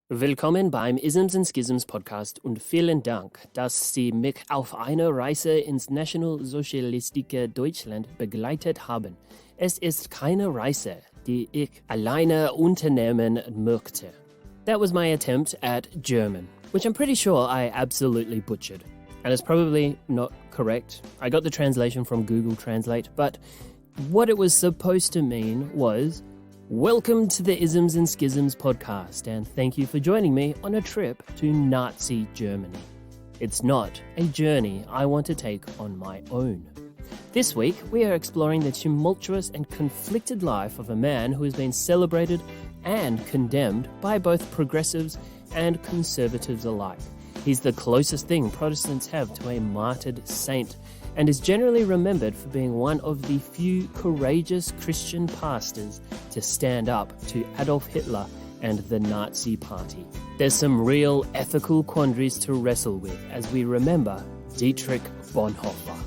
Willkommen beim Isms and Schisms Podcast und vielen Dank, dass Sie mich auf einer Reise ins nationalsozialistische Deutschland begleitet haben. Es ist keine Reise, die ich alleine unternehmen möchte. That was my attempt at German, which I'm pretty sure I absolutely butchered. And it's probably not correct. I got the translation from Google Translate, but what it was supposed to mean was, welcome to the Isms and Schisms podcast, and thank you for joining me on a trip to Nazi Germany. It's not a journey I want to take on my own. This week, we are exploring the tumultuous and conflicted life of a man who has been celebrated and condemned by both progressives and conservatives alike. He's the closest thing Protestants have to a martyred saint, and is generally remembered for being one of the few courageous Christian pastors to stand up to Adolf Hitler and the Nazi Party. There's some real ethical quandaries to wrestle with as we remember Dietrich Bonhoeffer.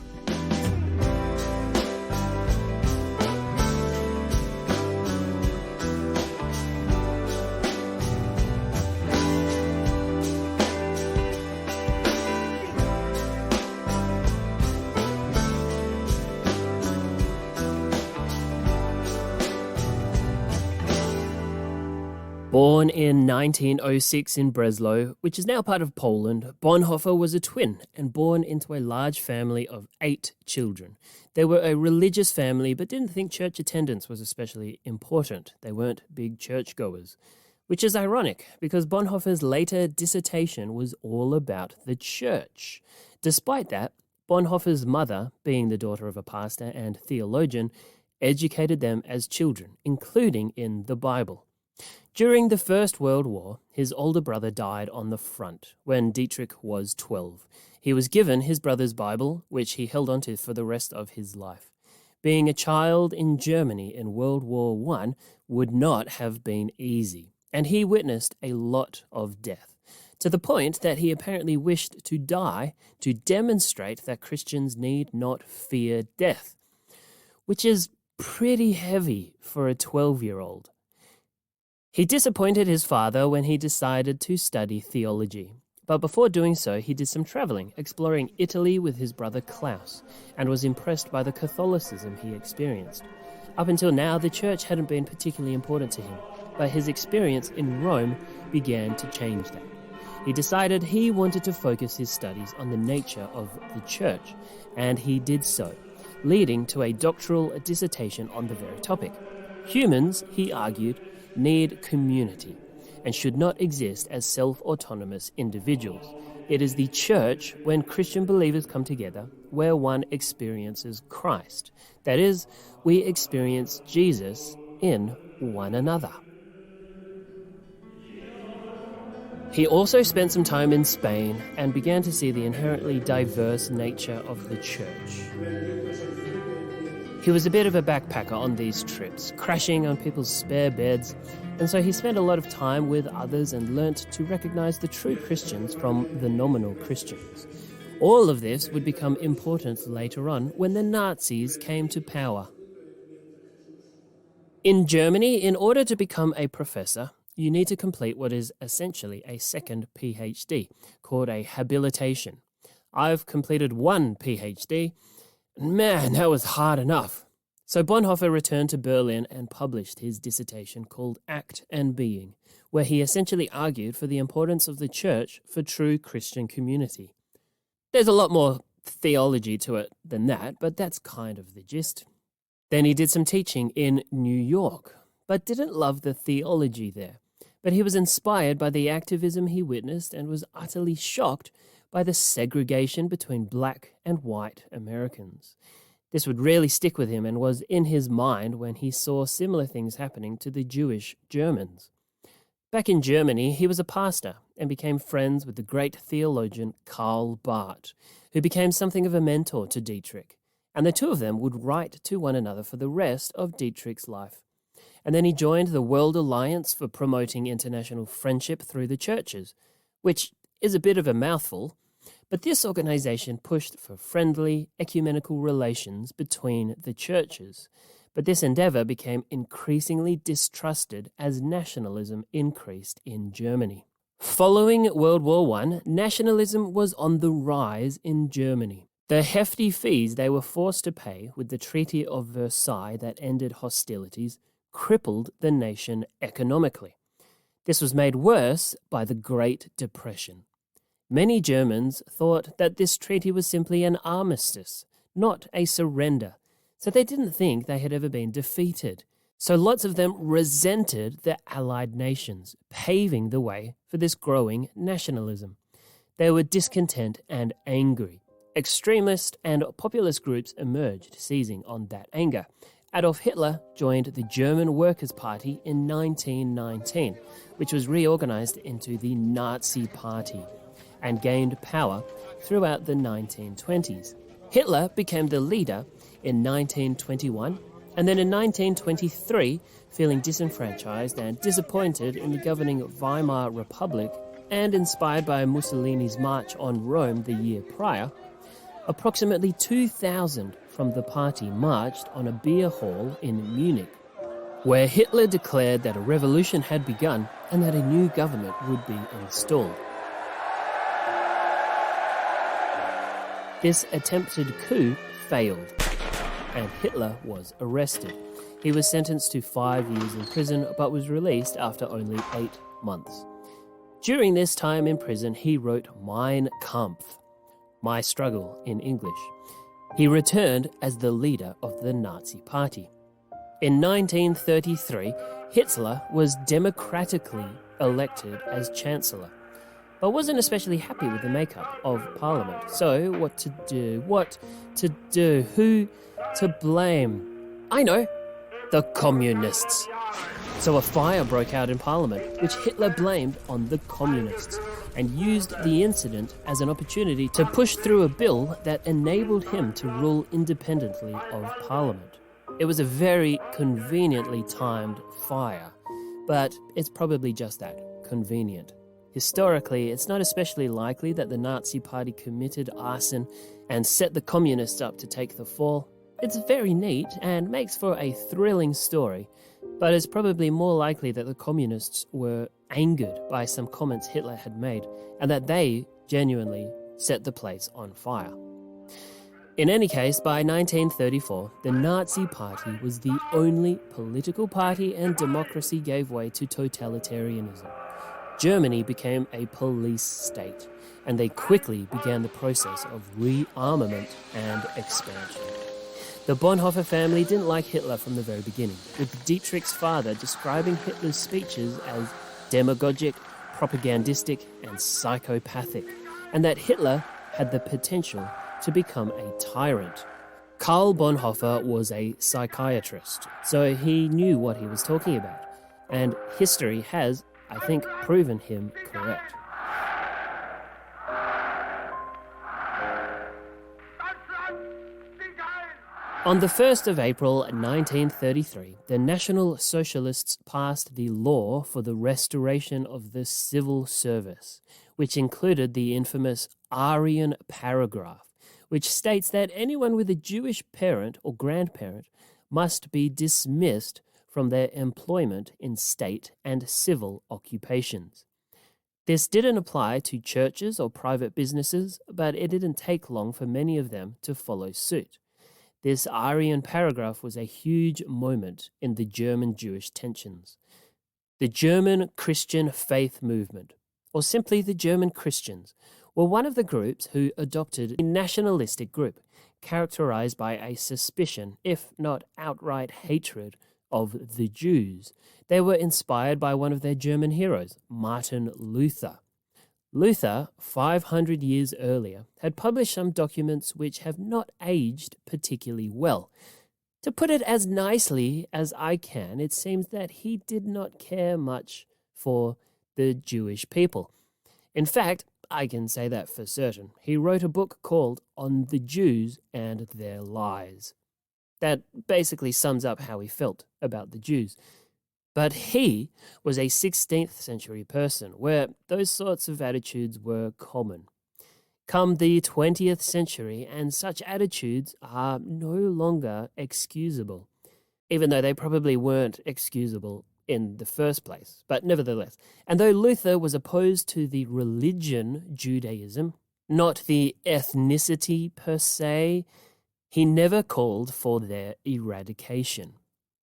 Born in 1906 in Breslau, which is now part of Poland, Bonhoeffer was a twin and born into a large family of 8 children. They were a religious family but didn't think church attendance was especially important. They weren't big churchgoers, which is ironic because Bonhoeffer's later dissertation was all about the church. Despite that, Bonhoeffer's mother, being the daughter of a pastor and theologian, educated them as children, including in the Bible. During the First World War, his older brother died on the front when Dietrich was 12. He was given his brother's Bible, which he held onto for the rest of his life. Being a child in Germany in World War I would not have been easy, and he witnessed a lot of death, to the point that he apparently wished to die to demonstrate that Christians need not fear death, which is pretty heavy for a 12-year-old. He disappointed his father when he decided to study theology. But before doing so, he did some traveling, exploring Italy with his brother Klaus, and was impressed by the Catholicism he experienced. Up until now, the church hadn't been particularly important to him, but his experience in Rome began to change that. He decided he wanted to focus his studies on the nature of the church, and he did so, leading to a doctoral dissertation on the very topic. Humans, he argued, need community and should not exist as self-autonomous individuals. It is the church, when Christian believers come together, where one experiences Christ. That is, we experience Jesus in one another. He also spent some time in Spain and began to see the inherently diverse nature of the church. He was a bit of a backpacker on these trips, crashing on people's spare beds, and so he spent a lot of time with others and learnt to recognize the true Christians from the nominal Christians. All of this would become important later on when the Nazis came to power. In Germany, in order to become a professor, you need to complete what is essentially a second PhD, called a habilitation. I've completed one PhD. Man, that was hard enough. So Bonhoeffer returned to Berlin and published his dissertation called Act and Being, where he essentially argued for the importance of the church for true Christian community. There's a lot more theology to it than that, but that's kind of the gist. Then he did some teaching in New York, but didn't love the theology there. But he was inspired by the activism he witnessed and was utterly shocked by the segregation between black and white Americans. This would really stick with him and was in his mind when he saw similar things happening to the Jewish Germans. Back in Germany, he was a pastor and became friends with the great theologian Karl Barth, who became something of a mentor to Dietrich, and the two of them would write to one another for the rest of Dietrich's life. And then he joined the World Alliance for Promoting International Friendship Through the Churches, which is a bit of a mouthful, but this organization pushed for friendly, ecumenical relations between the churches. But this endeavour became increasingly distrusted as nationalism increased in Germany. Following World War I, nationalism was on the rise in Germany. The hefty fees they were forced to pay with the Treaty of Versailles that ended hostilities crippled the nation economically. This was made worse by the Great Depression. Many Germans thought that this treaty was simply an armistice, not a surrender, so they didn't think they had ever been defeated. So lots of them resented the Allied nations, paving the way for this growing nationalism. They were discontent and angry. Extremist and populist groups emerged, seizing on that anger. Adolf Hitler joined the German Workers' Party in 1919, which was reorganized into the Nazi Party, and gained power throughout the 1920s. Hitler became the leader in 1921, and then in 1923, feeling disenfranchised and disappointed in the governing Weimar Republic, and inspired by Mussolini's march on Rome the year prior, approximately 2,000 from the party marched on a beer hall in Munich, where Hitler declared that a revolution had begun and that a new government would be installed. This attempted coup failed, and Hitler was arrested. He was sentenced to 5 years in prison, but was released after only 8 months. During this time in prison, he wrote Mein Kampf, My Struggle in English. He returned as the leader of the Nazi Party. In 1933, Hitler was democratically elected as Chancellor, but wasn't especially happy with the makeup of Parliament. So what to do? Who to blame? I know, the Communists. So a fire broke out in Parliament, which Hitler blamed on the Communists, and used the incident as an opportunity to push through a bill that enabled him to rule independently of Parliament. It was a very conveniently timed fire, but it's probably just that, convenient. Historically, it's not especially likely that the Nazi Party committed arson and set the Communists up to take the fall. It's very neat and makes for a thrilling story, but it's probably more likely that the Communists were angered by some comments Hitler had made and that they genuinely set the place on fire. In any case, by 1934, the Nazi Party was the only political party and democracy gave way to totalitarianism. Germany became a police state, and they quickly began the process of rearmament and expansion. The Bonhoeffer family didn't like Hitler from the very beginning, with Dietrich's father describing Hitler's speeches as demagogic, propagandistic, and psychopathic, and that Hitler had the potential to become a tyrant. Karl Bonhoeffer was a psychiatrist, so he knew what he was talking about, and history has, I think, proven him correct. On the 1st of April 1933, the National Socialists passed the law for the restoration of the civil service, which included the infamous Aryan Paragraph, which states that anyone with a Jewish parent or grandparent must be dismissed from their employment in state and civil occupations. This didn't apply to churches or private businesses, but it didn't take long for many of them to follow suit. This Aryan Paragraph was a huge moment in the German-Jewish tensions. The German Christian faith movement, or simply the German Christians, were one of the groups who adopted a nationalistic group, characterized by a suspicion, if not outright hatred, of the Jews. They were inspired by one of their German heroes, Martin Luther. Luther, 500 years earlier, had published some documents which have not aged particularly well. To put it as nicely as I can, it seems that he did not care much for the Jewish people. In fact, I can say that for certain. He wrote a book called On the Jews and Their Lies. That basically sums up how he felt about the Jews. But he was a 16th century person where those sorts of attitudes were common. Come the 20th century, and such attitudes are no longer excusable. even though they probably weren't excusable in the first place, but nevertheless. And though Luther was opposed to the religion Judaism, not the ethnicity per se, he never called for their eradication.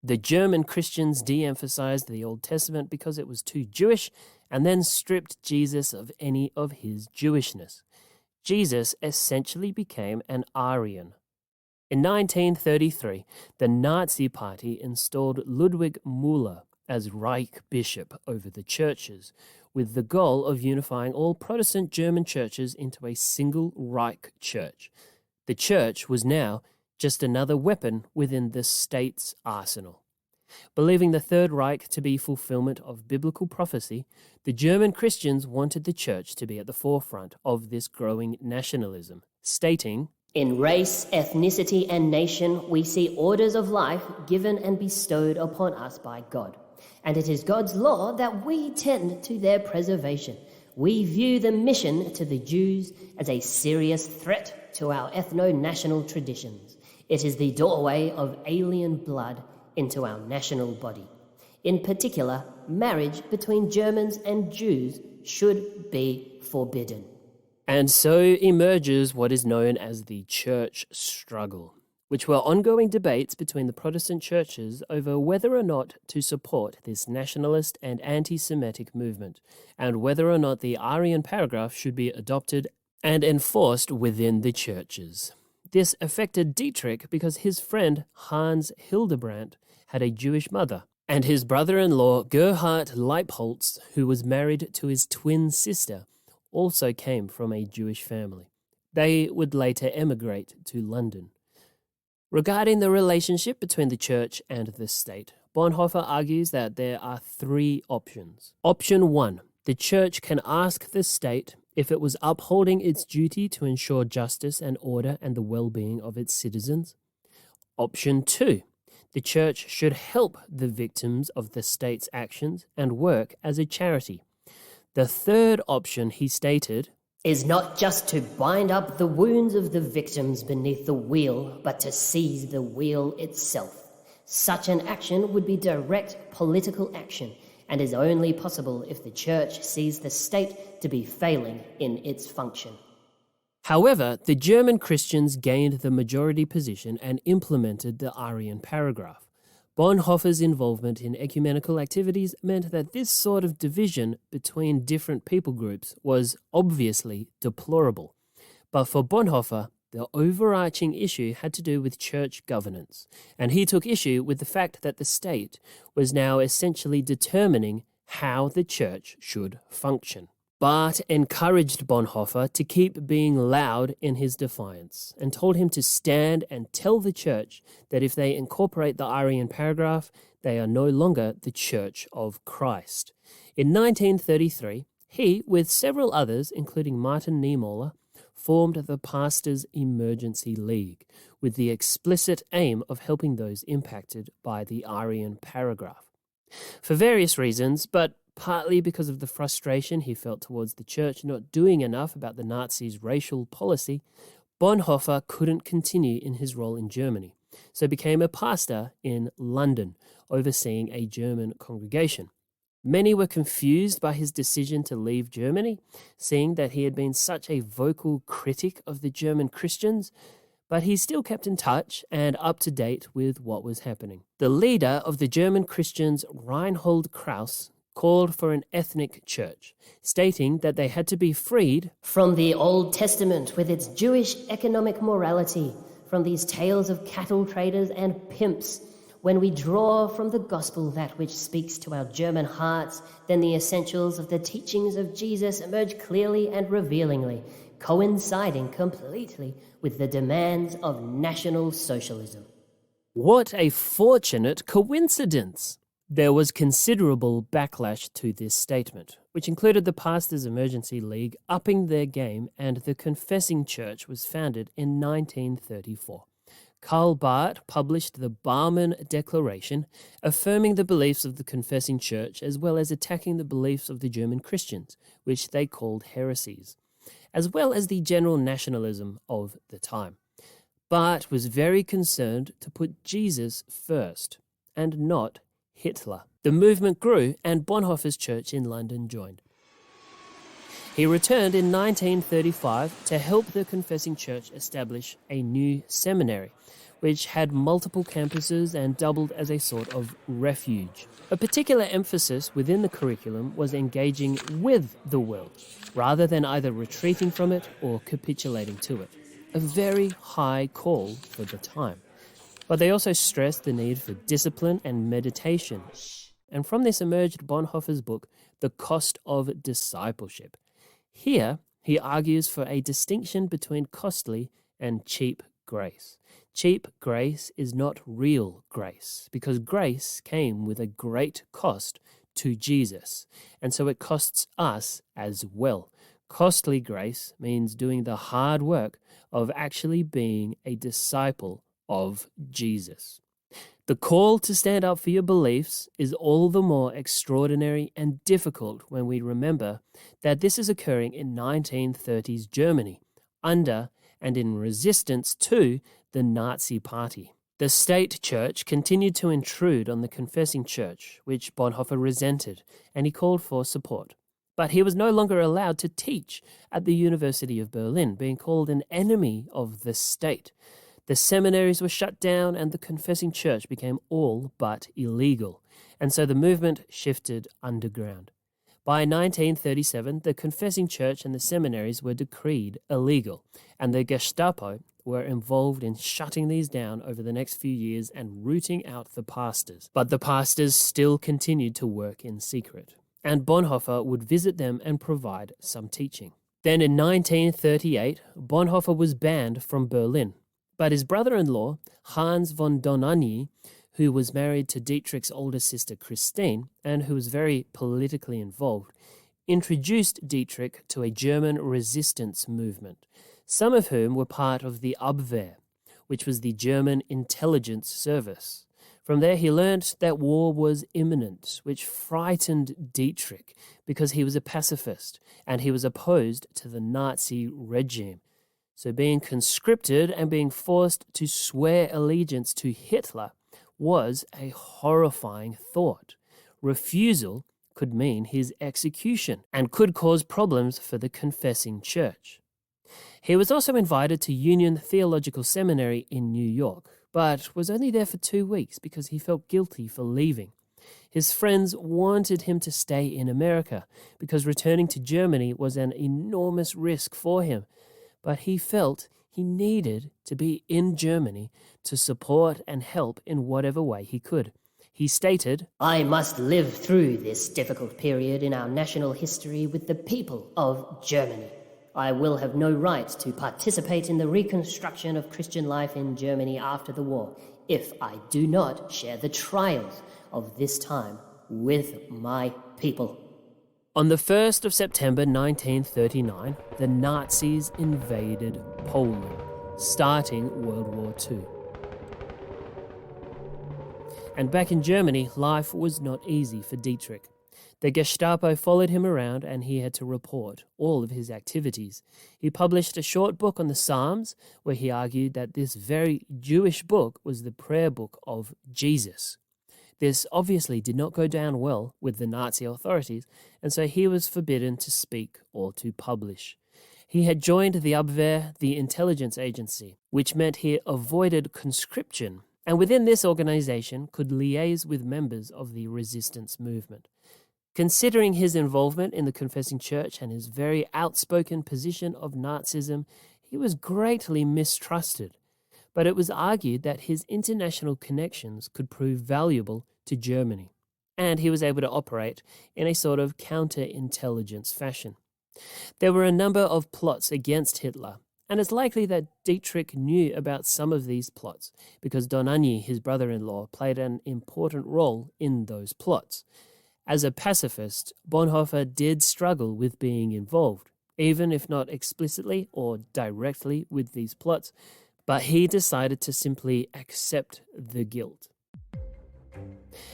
The German Christians de-emphasized the Old Testament because it was too Jewish and then stripped Jesus of any of his Jewishness. Jesus essentially became an Aryan. In 1933, the Nazi Party installed Ludwig Müller as Reich Bishop over the churches, with the goal of unifying all Protestant German churches into a single Reich Church. The church was now just another weapon within the state's arsenal. Believing the Third Reich to be fulfillment of biblical prophecy, the German Christians wanted the church to be at the forefront of this growing nationalism, stating, "In race, ethnicity, and nation, we see orders of life given and bestowed upon us by God. And it is God's law that we tend to their preservation. We view the mission to the Jews as a serious threat to our ethno-national traditions. It is the doorway of alien blood into our national body. In particular, marriage between Germans and Jews should be forbidden." And so emerges what is known as the church struggle, which were ongoing debates between the Protestant churches over whether or not to support this nationalist and anti-Semitic movement, and whether or not the Aryan Paragraph should be adopted and enforced within the churches. This affected Dietrich because his friend Hans Hildebrandt had a Jewish mother, and his brother-in-law Gerhard Leipholtz, who was married to his twin sister, also came from a Jewish family. They would later emigrate to London. Regarding the relationship between the church and the state, Bonhoeffer argues that there are three options. Option 1. The church can ask the state if it was upholding its duty to ensure justice and order and the well-being of its citizens. Option 2. The church should help the victims of the state's actions and work as a charity. The third option, he stated, "is not just to bind up the wounds of the victims beneath the wheel, but to seize the wheel itself. Such an action would be direct political action and is only possible if the church sees the state to be failing in its function." However, the German Christians gained the majority position and implemented the Aryan Paragraph. Bonhoeffer's involvement in ecumenical activities meant that this sort of division between different people groups was obviously deplorable. But for Bonhoeffer, the overarching issue had to do with church governance, and he took issue with the fact that the state was now essentially determining how the church should function. Barth encouraged Bonhoeffer to keep being loud in his defiance and told him to stand and tell the church that if they incorporate the Aryan Paragraph, they are no longer the Church of Christ. In 1933, he, with several others, including Martin Niemöller, formed the Pastors' Emergency League with the explicit aim of helping those impacted by the Aryan Paragraph. For various reasons, but partly because of the frustration he felt towards the church not doing enough about the Nazis' racial policy, Bonhoeffer couldn't continue in his role in Germany, so became a pastor in London, overseeing a German congregation. Many were confused by his decision to leave Germany, seeing that he had been such a vocal critic of the German Christians, but he still kept in touch and up to date with what was happening. The leader of the German Christians, Reinhold Krauss, called for an ethnic church, stating that they had to be freed "from the Old Testament with its Jewish economic morality, from these tales of cattle traders and pimps. When we draw from the gospel that which speaks to our German hearts, then the essentials of the teachings of Jesus emerge clearly and revealingly, coinciding completely with the demands of National Socialism." What a fortunate coincidence! There was considerable backlash to this statement, which included the Pastors' Emergency League upping their game, and the Confessing Church was founded in 1934. Karl Barth published the Barmen Declaration, affirming the beliefs of the Confessing Church as well as attacking the beliefs of the German Christians, which they called heresies, as well as the general nationalism of the time. Barth was very concerned to put Jesus first. and not Hitler. The movement grew, and Bonhoeffer's church in London joined. He returned in 1935 to help the Confessing Church establish a new seminary, which had multiple campuses and doubled as a sort of refuge. A particular emphasis within the curriculum was engaging with the world, rather than either retreating from it or capitulating to it. A very high call for the time. But they also stressed the need for discipline and meditation. And from this emerged Bonhoeffer's book, The Cost of Discipleship. Here, he argues for a distinction between costly and cheap grace. Cheap grace is not real grace, because grace came with a great cost to Jesus, and so it costs us as well. Costly grace means doing the hard work of actually being a disciple of Jesus. The call to stand up for your beliefs is all the more extraordinary and difficult when we remember that this is occurring in 1930s Germany, under and in resistance to the Nazi Party. The state church continued to intrude on the confessing church, which Bonhoeffer resented, and he called for support. But he was no longer allowed to teach at the University of Berlin, being called an enemy of the state. The seminaries were shut down and the confessing church became all but illegal, and so the movement shifted underground. By 1937, the confessing church and the seminaries were decreed illegal, and the Gestapo were involved in shutting these down over the next few years and rooting out the pastors. But the pastors still continued to work in secret, and Bonhoeffer would visit them and provide some teaching. Then in 1938, Bonhoeffer was banned from Berlin. But his brother-in-law, Hans von Dohnanyi, who was married to Dietrich's older sister Christine, and who was very politically involved, introduced Dietrich to a German resistance movement, some of whom were part of the Abwehr, which was the German intelligence service. From there he learnt that war was imminent, which frightened Dietrich because he was a pacifist and he was opposed to the Nazi regime. So being conscripted and being forced to swear allegiance to Hitler was a horrifying thought. Refusal could mean his execution and could cause problems for the confessing church. He was also invited to Union Theological Seminary in New York, but was only there for 2 weeks because he felt guilty for leaving. His friends wanted him to stay in America because returning to Germany was an enormous risk for him. But he felt he needed to be in Germany to support and help in whatever way he could. He stated, "I must live through this difficult period in our national history with the people of Germany. I will have no right to participate in the reconstruction of Christian life in Germany after the war if I do not share the trials of this time with my people." On the 1st of September 1939, the Nazis invaded Poland, starting World War II. And back in Germany, life was not easy for Dietrich. The Gestapo followed him around and he had to report all of his activities. He published a short book on the Psalms where he argued that this very Jewish book was the prayer book of Jesus. This obviously did not go down well with the Nazi authorities, and so he was forbidden to speak or to publish. He had joined the Abwehr, the intelligence agency, which meant he avoided conscription, and within this organization could liaise with members of the resistance movement. Considering his involvement in the confessing church and his very outspoken position of Nazism, he was greatly mistrusted. But it was argued that his international connections could prove valuable to Germany, and he was able to operate in a sort of counterintelligence fashion. There were a number of plots against Hitler, and it's likely that Dietrich knew about some of these plots because Dohnanyi, his brother-in-law, played an important role in those plots. As a pacifist, Bonhoeffer did struggle with being involved, even if not explicitly or directly with these plots, but he decided to simply accept the guilt.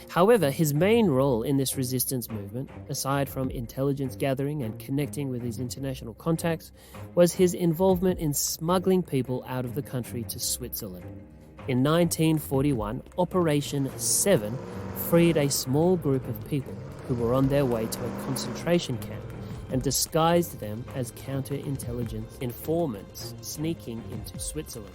However, his main role in this resistance movement, aside from intelligence gathering and connecting with his international contacts, was his involvement in smuggling people out of the country to Switzerland. In 1941, Operation 7 freed a small group of people who were on their way to a concentration camp and disguised them as counterintelligence informants sneaking into Switzerland.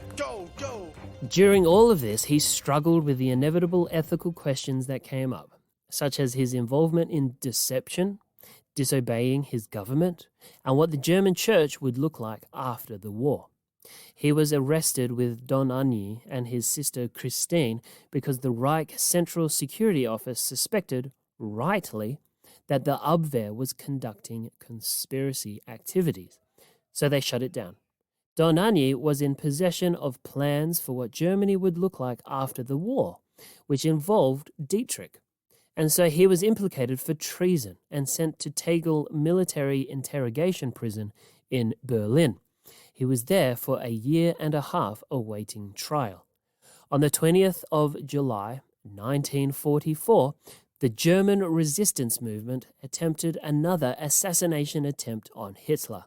During all of this, he struggled with the inevitable ethical questions that came up, such as his involvement in deception, disobeying his government, and what the German church would look like after the war. He was arrested with Don Agni and his sister Christine because the Reich Central Security Office suspected, rightly, that the Abwehr was conducting conspiracy activities. So they shut it down. Don Agni was in possession of plans for what Germany would look like after the war, which involved Dietrich. And so he was implicated for treason and sent to Tegel military interrogation prison in Berlin. He was there for a year and a half awaiting trial. On the 20th of July, 1944, the German resistance movement attempted another assassination attempt on Hitler,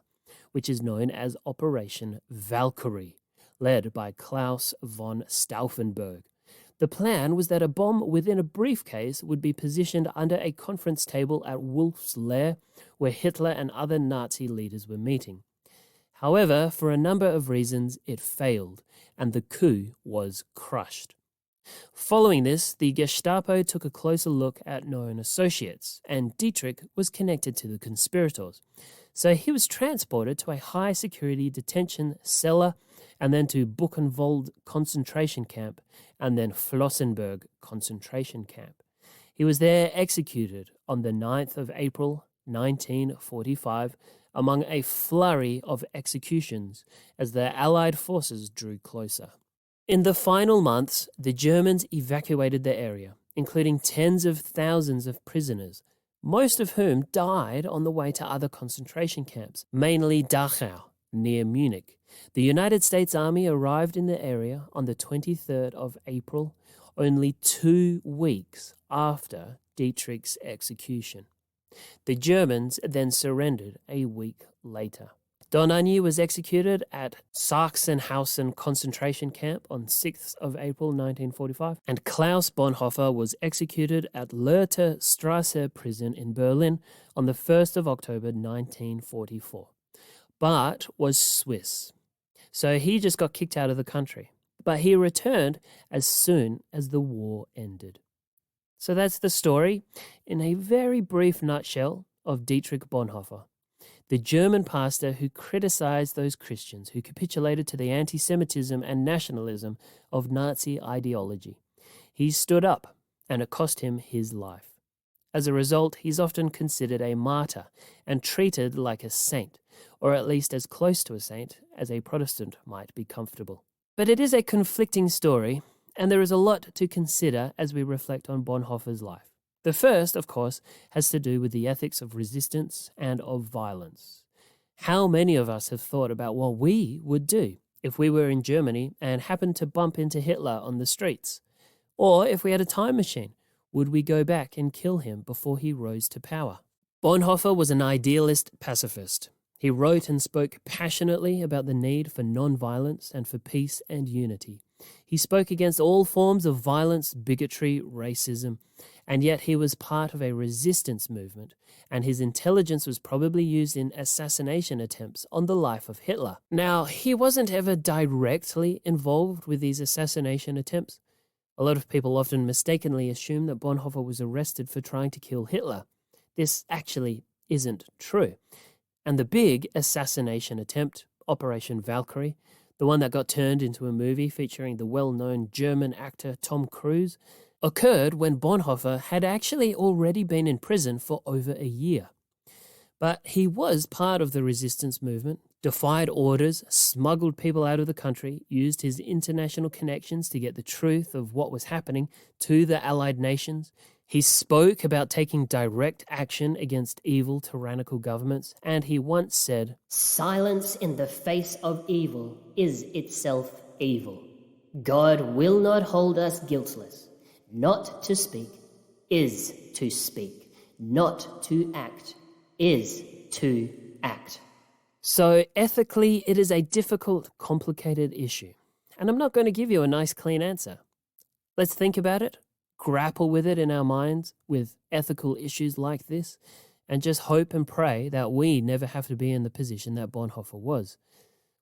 which is known as Operation Valkyrie, led by Klaus von Stauffenberg. The plan was that a bomb within a briefcase would be positioned under a conference table at Wolf's Lair, where Hitler and other Nazi leaders were meeting. However, for a number of reasons, it failed, and the coup was crushed. Following this, the Gestapo took a closer look at known associates, and Dietrich was connected to the conspirators. So he was transported to a high-security detention cellar, and then to Buchenwald concentration camp, and then Flossenburg concentration camp. He was there executed on the 9th of April, 1945, among a flurry of executions as the Allied forces drew closer. In the final months, the Germans evacuated the area, including tens of thousands of prisoners, most of whom died on the way to other concentration camps, mainly Dachau, near Munich. The United States Army arrived in the area on the 23rd of April, only 2 weeks after Dietrich's execution. The Germans then surrendered a week later. Don Agni was executed at Sachsenhausen concentration camp on 6th of April 1945, and Klaus Bonhoeffer was executed at Lehrter Strasse prison in Berlin on the 1st of October 1944, but was Swiss. So he just got kicked out of the country, but he returned as soon as the war ended. So that's the story, in a very brief nutshell, of Dietrich Bonhoeffer, the German pastor who criticized those Christians who capitulated to the anti-Semitism and nationalism of Nazi ideology. He stood up, and it cost him his life. As a result, he's often considered a martyr and treated like a saint, or at least as close to a saint as a Protestant might be comfortable. But it is a conflicting story, and there is a lot to consider as we reflect on Bonhoeffer's life. The first, of course, has to do with the ethics of resistance and of violence. How many of us have thought about what we would do if we were in Germany and happened to bump into Hitler on the streets? Or if we had a time machine, would we go back and kill him before he rose to power? Bonhoeffer was an idealist pacifist. He wrote and spoke passionately about the need for non-violence and for peace and unity. He spoke against all forms of violence, bigotry, racism, and yet he was part of a resistance movement, and his intelligence was probably used in assassination attempts on the life of Hitler. Now, he wasn't ever directly involved with these assassination attempts. A lot of people often mistakenly assume that Bonhoeffer was arrested for trying to kill Hitler. This actually isn't true. And the big assassination attempt, Operation Valkyrie, the one that got turned into a movie featuring the well-known German actor Tom Cruise, occurred when Bonhoeffer had actually already been in prison for over a year. But he was part of the resistance movement, defied orders, smuggled people out of the country, used his international connections to get the truth of what was happening to the Allied nations. He spoke about taking direct action against evil, tyrannical governments, and he once said, "Silence in the face of evil is itself evil. God will not hold us guiltless. Not to speak is to speak. Not to act is to act." So ethically, it is a difficult, complicated issue. And I'm not going to give you a nice, clean answer. Let's think about it, grapple with it in our minds with ethical issues like this, and just hope and pray that we never have to be in the position that Bonhoeffer was,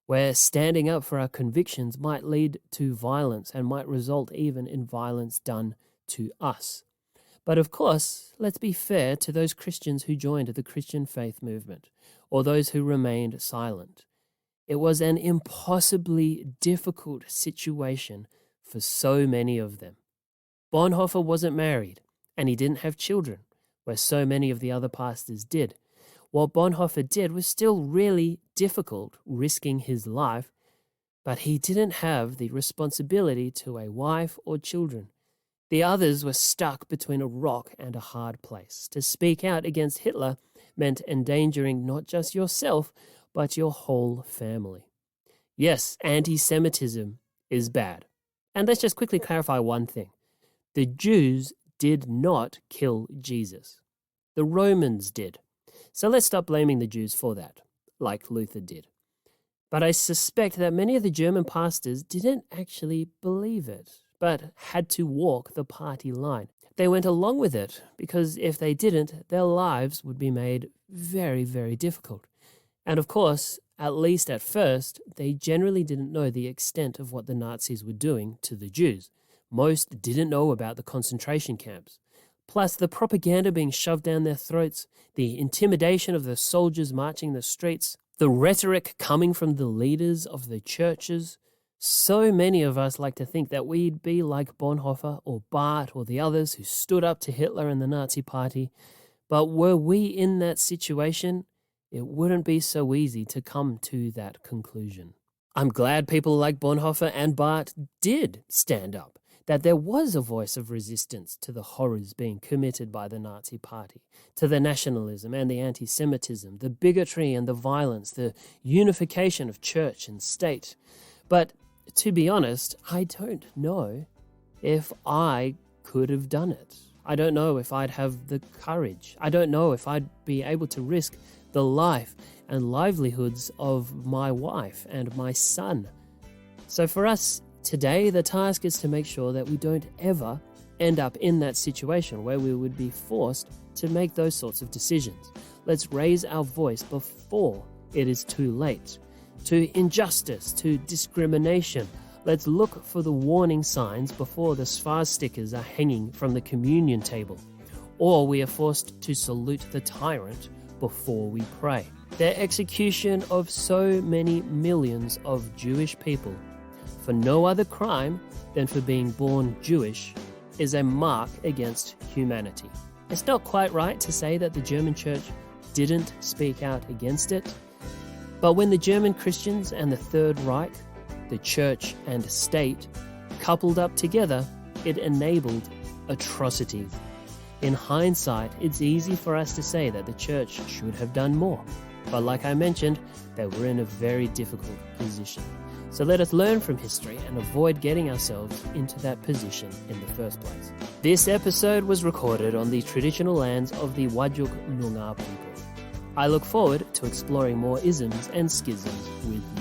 where standing up for our convictions might lead to violence and might result even in violence done to us. But of course, let's be fair to those Christians who joined the Christian faith movement, or those who remained silent. It was an impossibly difficult situation for so many of them. Bonhoeffer wasn't married, and he didn't have children, where so many of the other pastors did. What Bonhoeffer did was still really difficult, risking his life, but he didn't have the responsibility to a wife or children. The others were stuck between a rock and a hard place. To speak out against Hitler meant endangering not just yourself, but your whole family. Yes, anti-Semitism is bad. And let's just quickly clarify one thing. The Jews did not kill Jesus. The Romans did. So let's stop blaming the Jews for that, like Luther did. But I suspect that many of the German pastors didn't actually believe it, but had to walk the party line. They went along with it because if they didn't, their lives would be made very, very difficult. And of course, at least at first, they generally didn't know the extent of what the Nazis were doing to the Jews. Most didn't know about the concentration camps. Plus, the propaganda being shoved down their throats, the intimidation of the soldiers marching the streets, the rhetoric coming from the leaders of the churches. So many of us like to think that we'd be like Bonhoeffer or Barth or the others who stood up to Hitler and the Nazi Party. But were we in that situation, it wouldn't be so easy to come to that conclusion. I'm glad people like Bonhoeffer and Barth did stand up, that there was a voice of resistance to the horrors being committed by the Nazi Party, to the nationalism and the anti-Semitism, the bigotry and the violence, the unification of church and state. But to be honest, I don't know if I could have done it. I don't know if I'd have the courage. I don't know if I'd be able to risk the life and livelihoods of my wife and my son. So for us today, the task is to make sure that we don't ever end up in that situation where we would be forced to make those sorts of decisions. Let's raise our voice before it is too late. To injustice, to discrimination, let's look for the warning signs before the swastikas are hanging from the communion table, or we are forced to salute the tyrant before we pray. Their execution of so many millions of Jewish people for no other crime than for being born Jewish is a mark against humanity. It's not quite right to say that the German church didn't speak out against it, but when the German Christians and the Third Reich, the church and state, coupled up together, it enabled atrocities. In hindsight, it's easy for us to say that the church should have done more. But like I mentioned, they were in a very difficult position. So let us learn from history and avoid getting ourselves into that position in the first place. This episode was recorded on the traditional lands of the Whadjuk Noongar people. I look forward to exploring more isms and schisms with you.